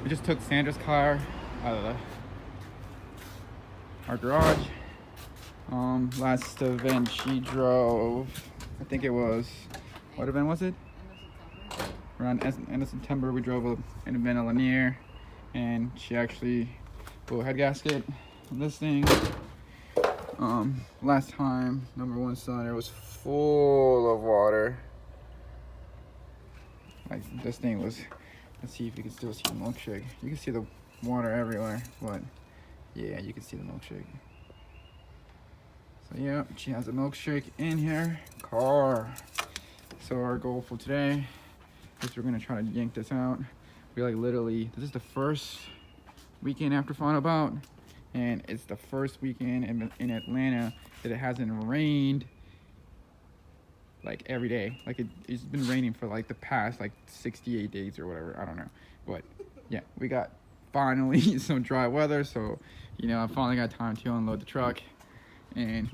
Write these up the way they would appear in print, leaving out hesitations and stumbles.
We just took Sandras' car out of our garage. Last event she drove, I think it was, what event was it? Around end of September, we drove an event at Lanier, and she actually blew a head gasket on this thing. Last time, number one cylinder was full of water. Like, this thing was, let's see if you can still see the milkshake. You can see the water everywhere, but yeah, you can see the milkshake. So yeah, she has a milkshake in her car. So our goal for today is we're gonna try to yank this out. We like literally, this is the first weekend after Final Bout, and it's the first weekend in Atlanta that it hasn't rained like every day. Like it's been raining for like the past like 68 days or whatever, I don't know. But yeah, we got finally some dry weather, so you know, I finally got time to unload the truck. And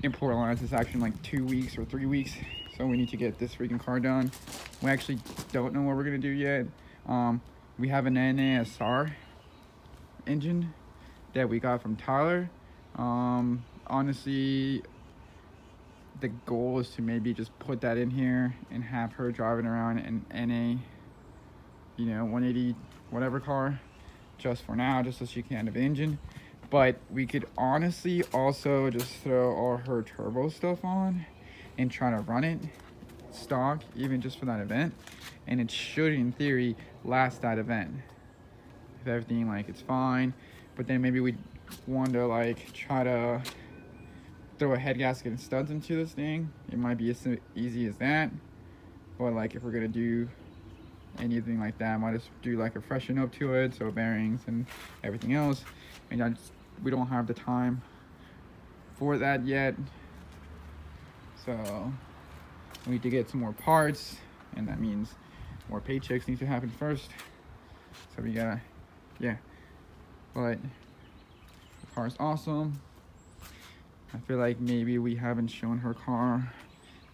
import lines is actually in like 2 weeks or 3 weeks, so we need to get this freaking car done. We actually don't know what we're gonna do yet. We have an NASR engine that we got from Tyler. Honestly, the goal is to maybe just put that in here and have her driving around an NA, you know, 180 whatever car, just for now, just so she can have the engine. But we could honestly also just throw all her turbo stuff on and try to run it stock, even just for that event, and it should in theory last that event if everything like it's fine. But then maybe we want to like try to throw a head gasket and studs into this thing. It might be as easy as that, but like if we're gonna do anything like that, I might just do like a freshen up to it, so bearings and everything else. And we don't have the time for that yet, so we need to get some more parts, and that means more paychecks need to happen first. So we gotta, yeah. But the car's awesome. I feel like maybe we haven't shown her car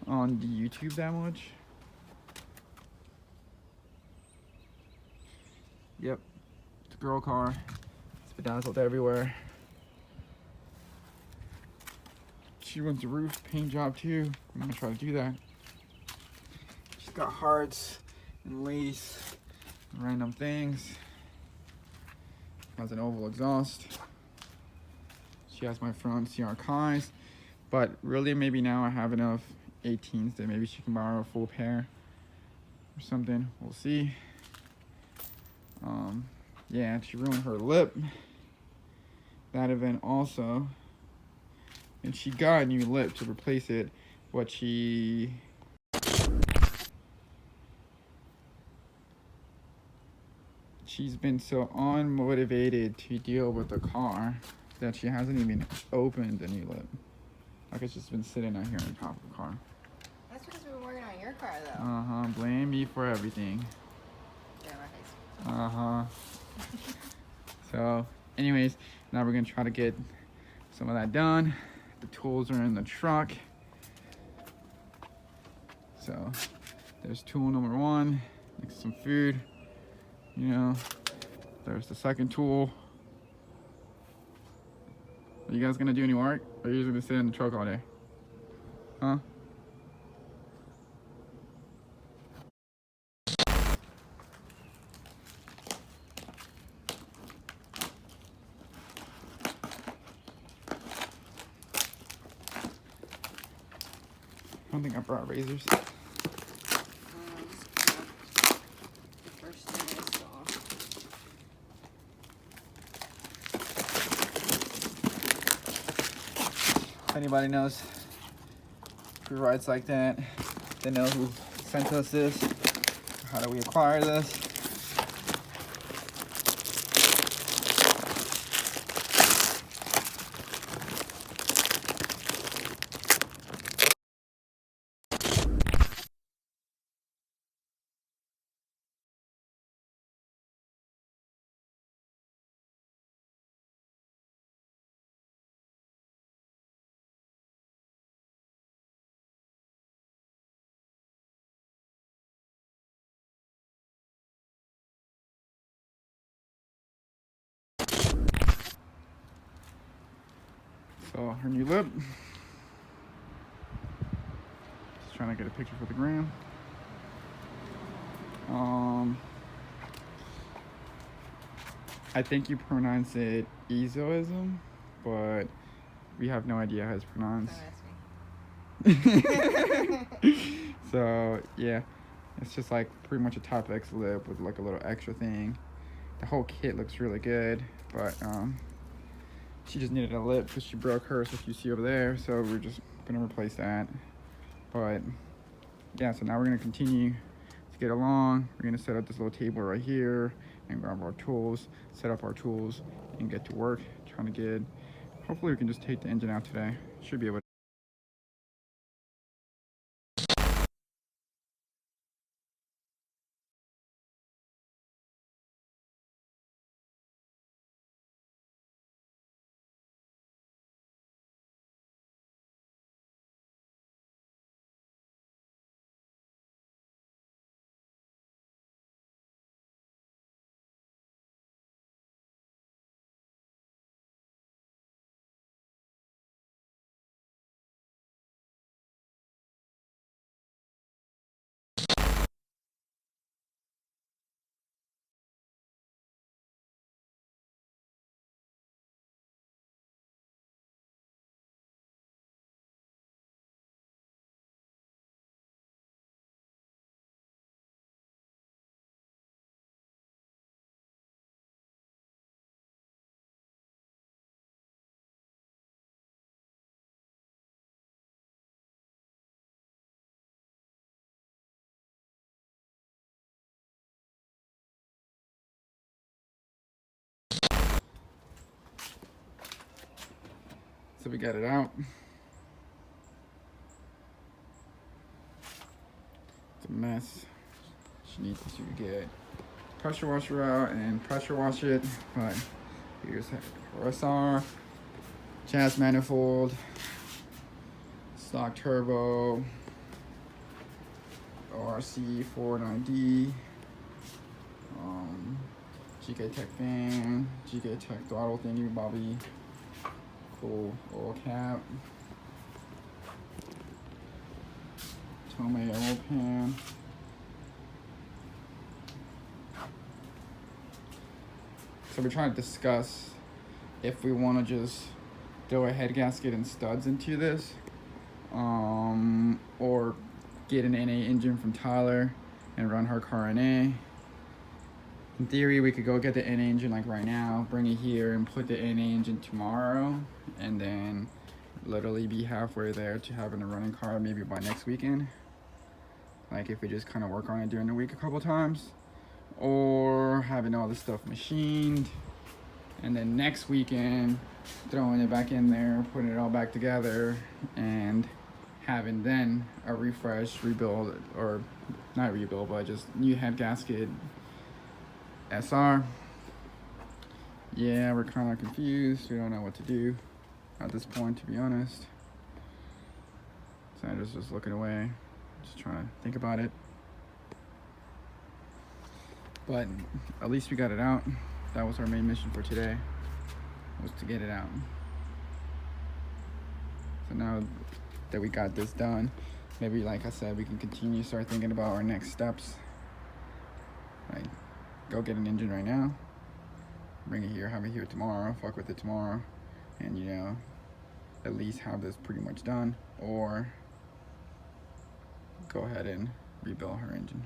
on the YouTube that much. Yep, it's a girl car. It's bedazzled everywhere. She wants a roof paint job too. I'm gonna try to do that. She's got hearts and lace and random things. Has an oval exhaust. She has my front CR Kais, but really maybe now I have enough 18s that maybe she can borrow a full pair or something. We'll see. Yeah, she ruined her lip that event also, and she got a new lip to replace it, but she's been so unmotivated to deal with the car that she hasn't even opened the new lip. Like, it's just been sitting out here on top of the car. That's because we were working on your car, though. Uh-huh. Blame me for everything. Get in my face. Uh-huh. So, anyways, now we're gonna try to get some of that done. The tools are in the truck. So, there's tool number one, next to some food. You know, there's the second tool. Are you guys gonna do any work? Or are you just gonna sit in the truck all day? Huh? I don't think I brought razors. The first thing I saw. If anybody knows who rides like that, they know who sent us this. How do we acquire this? So her new lip. Just trying to get a picture for the gram. I think you pronounce it Ezoism, but we have no idea how it's pronounced. So yeah, it's just like pretty much a top X lip with like a little extra thing. The whole kit looks really good, but she just needed a lip because she broke hers, which you see over there. So we're just gonna replace that. But yeah, so now we're gonna continue to get along. We're gonna set up this little table right here and grab our tools, set up our tools, and get to work. Trying to get. Hopefully, we can just take the engine out today. Should be able to. So we got it out. It's a mess. She needs to get pressure washer out and pressure wash it. But here's her SR, jazz manifold, stock turbo, ORC 49D, GK Tech fan, GK Tech throttle thingy bobby, cool oil cap, Tomei oil pan. So we're trying to discuss if we want to just throw a head gasket and studs into this, or get an NA engine from Tyler and run her car NA. In theory, we could go get the NA engine like right now, bring it here and put the NA engine tomorrow, and then literally be halfway there to having a running car maybe by next weekend. Like if we just kind of work on it during the week a couple times, or having all this stuff machined, and then next weekend throwing it back in there, putting it all back together, and having then a refresh, rebuild, or not rebuild, but just new head gasket SR. Yeah, we're kind of confused. We don't know what to do at this point, to be honest. Sandras just looking away, just trying to think about it. But at least we got it out. That was our main mission for today, was to get it out. So now that we got this done, maybe like I said, we can continue to start thinking about our next steps. Like, go get an engine right now, bring it here, have it here tomorrow, fuck with it tomorrow, and you know, at least have this pretty much done, or go ahead and rebuild her engine.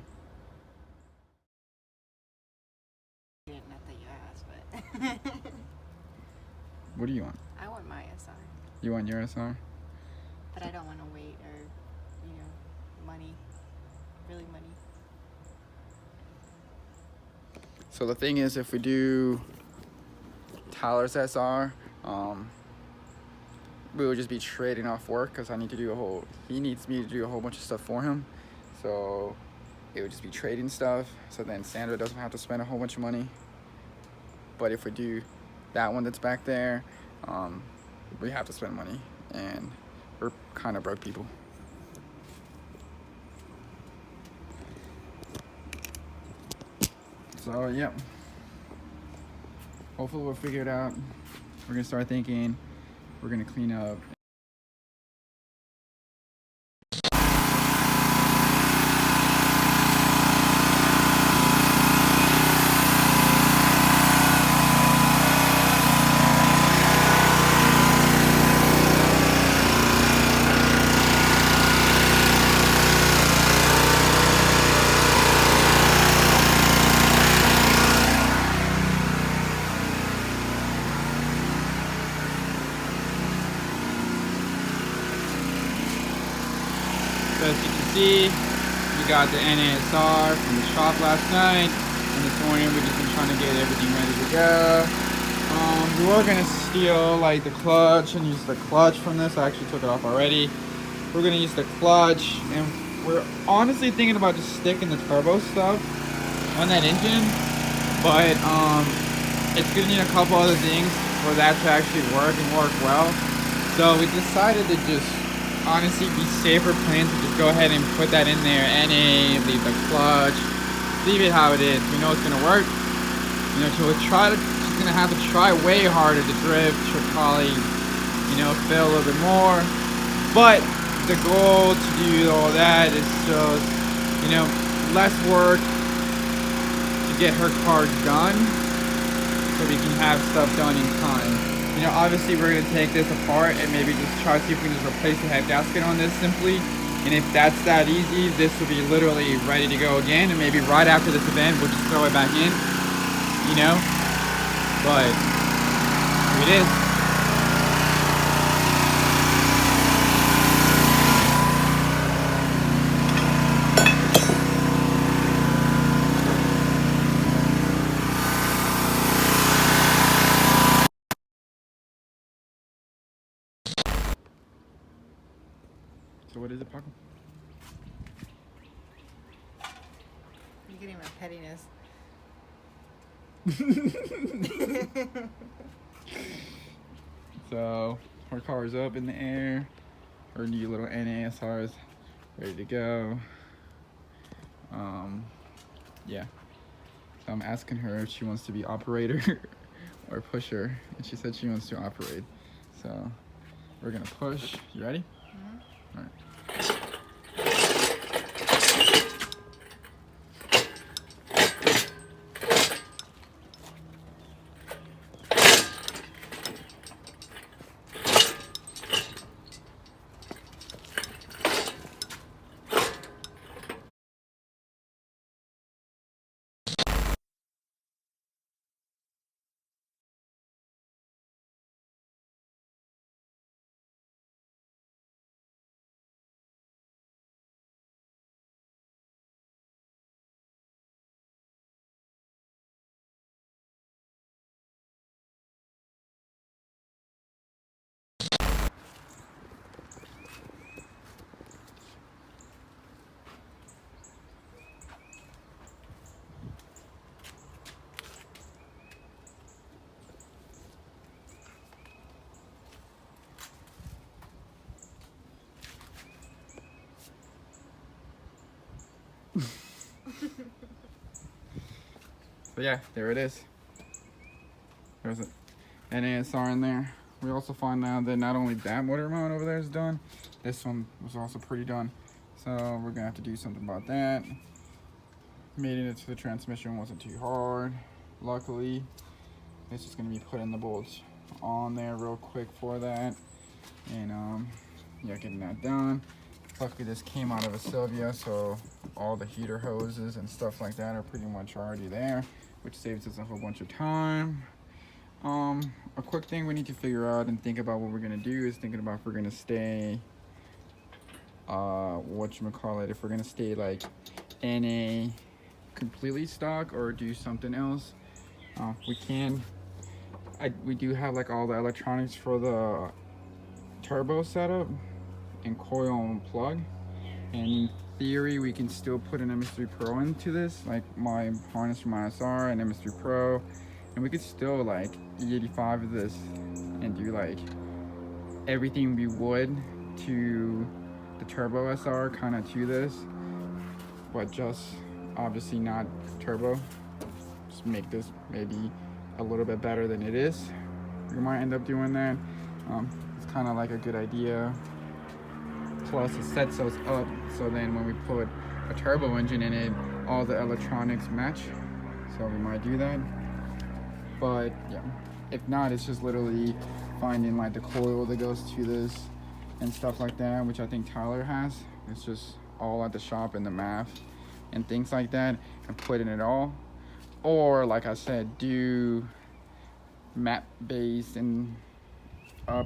Not that you asked, but What do you want? I want my SR, You want your SR? but I don't want to wait or, you know, money, really money. So the thing is, if we do Tyler's SR, we would just be trading off work because he needs me to do a whole bunch of stuff for him. So it would just be trading stuff. So then Sandra doesn't have to spend a whole bunch of money. But if we do that one that's back there, we have to spend money, and we're kind of broke people. So yeah, hopefully we'll figure it out. We're gonna start thinking we're gonna clean up. So as you can see, we got the NASR from the shop last night, and this morning we've just been trying to get everything ready to go. We were gonna steal like the clutch and use the clutch from this. I actually took it off already. We're gonna use the clutch, and we're honestly thinking about just sticking the turbo stuff on that engine, but it's gonna need a couple other things for that to actually work and work well. So we decided to just honestly be safer plan to just go ahead and put that in there. NA, leave the clutch, leave it how it is. We know it's gonna work. You know, she's gonna have to try way harder to drift. She'll probably, fail a little bit more. But the goal to do all that is just, less work to get her car done, so we can have stuff done in time. Obviously we're going to take this apart and maybe just try to see if we can just replace the head gasket on this simply. And if that's that easy, this will be literally ready to go again. And maybe right after this event, we'll just throw it back in, But here it is. So what is it, Paco? You're getting my pettiness. So our car is up in the air. Our new little NASR is ready to go. Yeah. So I'm asking her if she wants to be operator or pusher, and she said she wants to operate. So we're gonna push. You ready? Mm-hmm. All right. So yeah, there it is. There's an NASR in there. We also find out that not only that motor mount over there is done, this one was also pretty done. So we're gonna have to do something about that. Mating it to the transmission wasn't too hard. Luckily, it's just gonna be putting the bolts on there real quick for that. And yeah, getting that done. Luckily this came out of a Sylvia, so all the heater hoses and stuff like that are pretty much already there, which saves us a whole bunch of time. A quick thing we need to figure out and think about what we're gonna do is thinking about if we're gonna stay, whatchamacallit, if we're gonna stay like NA completely stock or do something else. We do have like all the electronics for the turbo setup and coil and plug, and in theory we can still put an MS3 Pro into this, like my harness from my SR and MS3 Pro, and we could still like E85 of this and do like everything we would to the turbo SR kind of to this, but just obviously not turbo. Just make this maybe a little bit better than it is. We might end up doing that. kind of like a good idea. Plus it sets us up so then when we put a turbo engine in it, all the electronics match. So we might do that. But yeah, if not, it's just literally finding like the coil that goes to this and stuff like that, which I think Tyler has. It's just all at the shop and the math and things like that, and put in it all. Or like I said, do map based and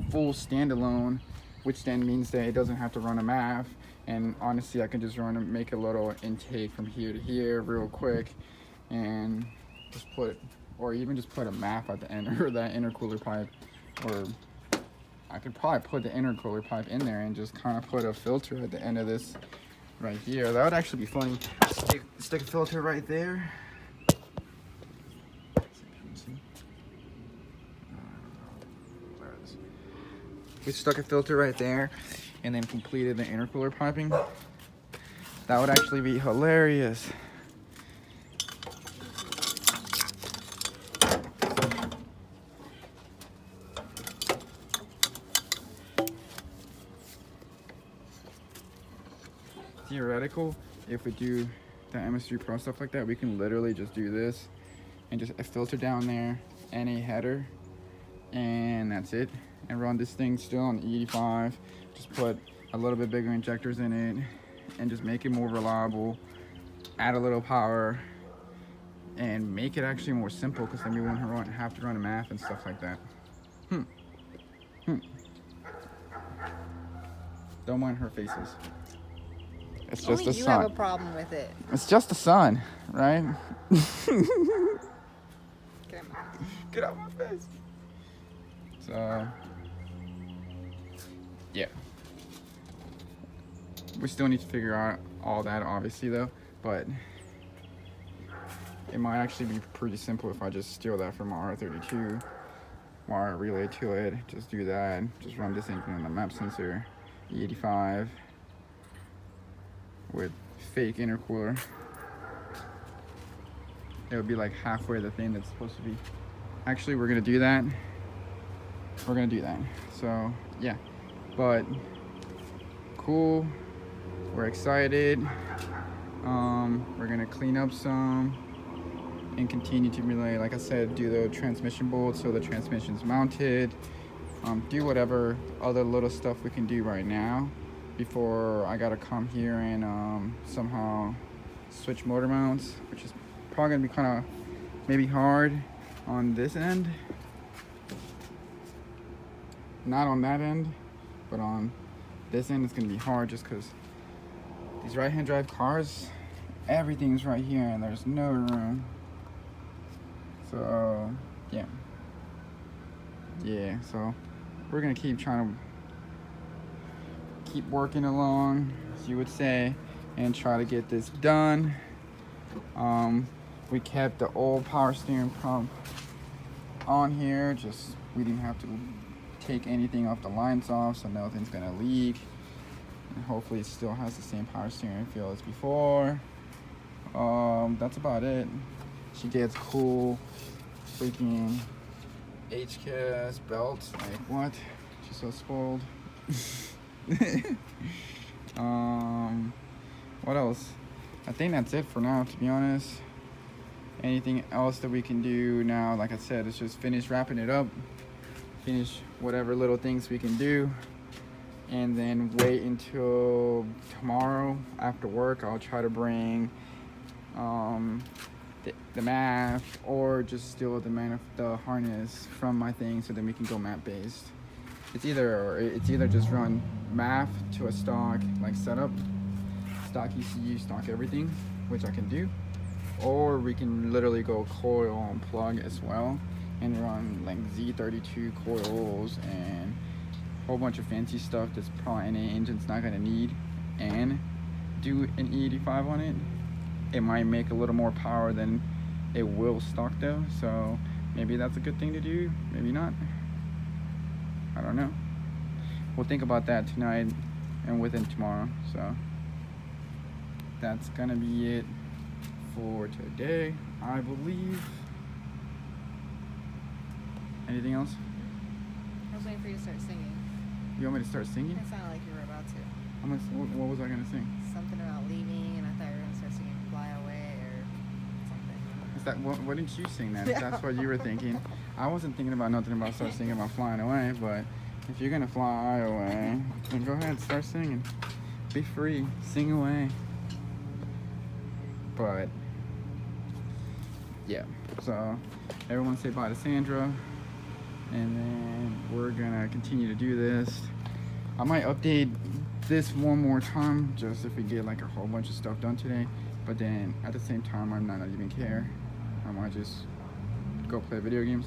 full standalone, which then means that it doesn't have to run a map. And honestly, I can just make a little intake from here to here real quick, and just put, or even just put a map at the end, or that intercooler pipe, or I could probably put the intercooler pipe in there and just kind of put a filter at the end of this right here. That would actually be funny. Stick a filter right there. We stuck a filter right there and then completed the intercooler piping. That would actually be hilarious. Theoretical, if we do the MS3 Pro stuff like that, we can literally just do this and just a filter down there and a header, and that's it. And run this thing still on E85. Just put a little bit bigger injectors in it and just make it more reliable. Add a little power and make it actually more simple, because then we won't have to run a math and stuff like that. Don't mind her faces. It's just Only the you sun. have a problem with it. It's just the sun, right? Get out my face. Get out my face. So, yeah. We still need to figure out all that, obviously, though. But it might actually be pretty simple if I just steal that from our R32, wire a relay to it, just do that, just run this engine on the map sensor, E85, with fake intercooler. It would be like halfway the thing that's supposed to be. Actually, we're gonna do that. We're gonna do that. So yeah, but cool. We're excited. We're gonna clean up some and continue to relay, like I said, do the transmission bolts so the transmission's mounted. Do whatever other little stuff we can do right now before I gotta come here and somehow switch motor mounts, which is probably gonna be kind of maybe hard on this end. Not on that end, but on this end it's gonna be hard just because these right-hand drive cars, everything's right here and there's no room. So yeah, so we're gonna keep working along, as you would say, and try to get this done. We kept the old power steering pump on here, just we didn't have to take anything off the lines off, so nothing's gonna leak, and hopefully it still has the same power steering feel as before. That's about it. She gets cool freaking HKS belts, like what? She's so spoiled. What else? I think that's it for now, to be honest. Anything else that we can do now, like I said, is just finish wrapping it up, finish whatever little things we can do, and then wait until tomorrow after work. I'll try to bring the math, or just steal the harness from my thing, so then we can go map based. It's either just run math to a stock like setup, stock ECU, stock everything, which I can do, or we can literally go coil and plug as well and run like Z32 coils and a whole bunch of fancy stuff that's probably any engine's not gonna need, and do an E85 on it. It might make a little more power than it will stock though, so maybe that's a good thing to do, maybe not. I don't know. We'll think about that tonight and within tomorrow. So that's gonna be it for today, I believe. Anything else? I was waiting for you to start singing. You want me to start singing? It sounded like you were about to. What was I gonna sing? Something about leaving, and I thought you were gonna start singing "Fly Away" or something. Is that why didn't you sing that? If that's what you were thinking. I wasn't thinking about nothing about start singing about flying away, but if you're gonna fly away, then go ahead, start singing. Be free, sing away. But yeah, so everyone say bye to Sandra, and then we're gonna continue to do this. I might update this one more time just if we get like a whole bunch of stuff done today, but then at the same time I might not even care. I might just go play video games.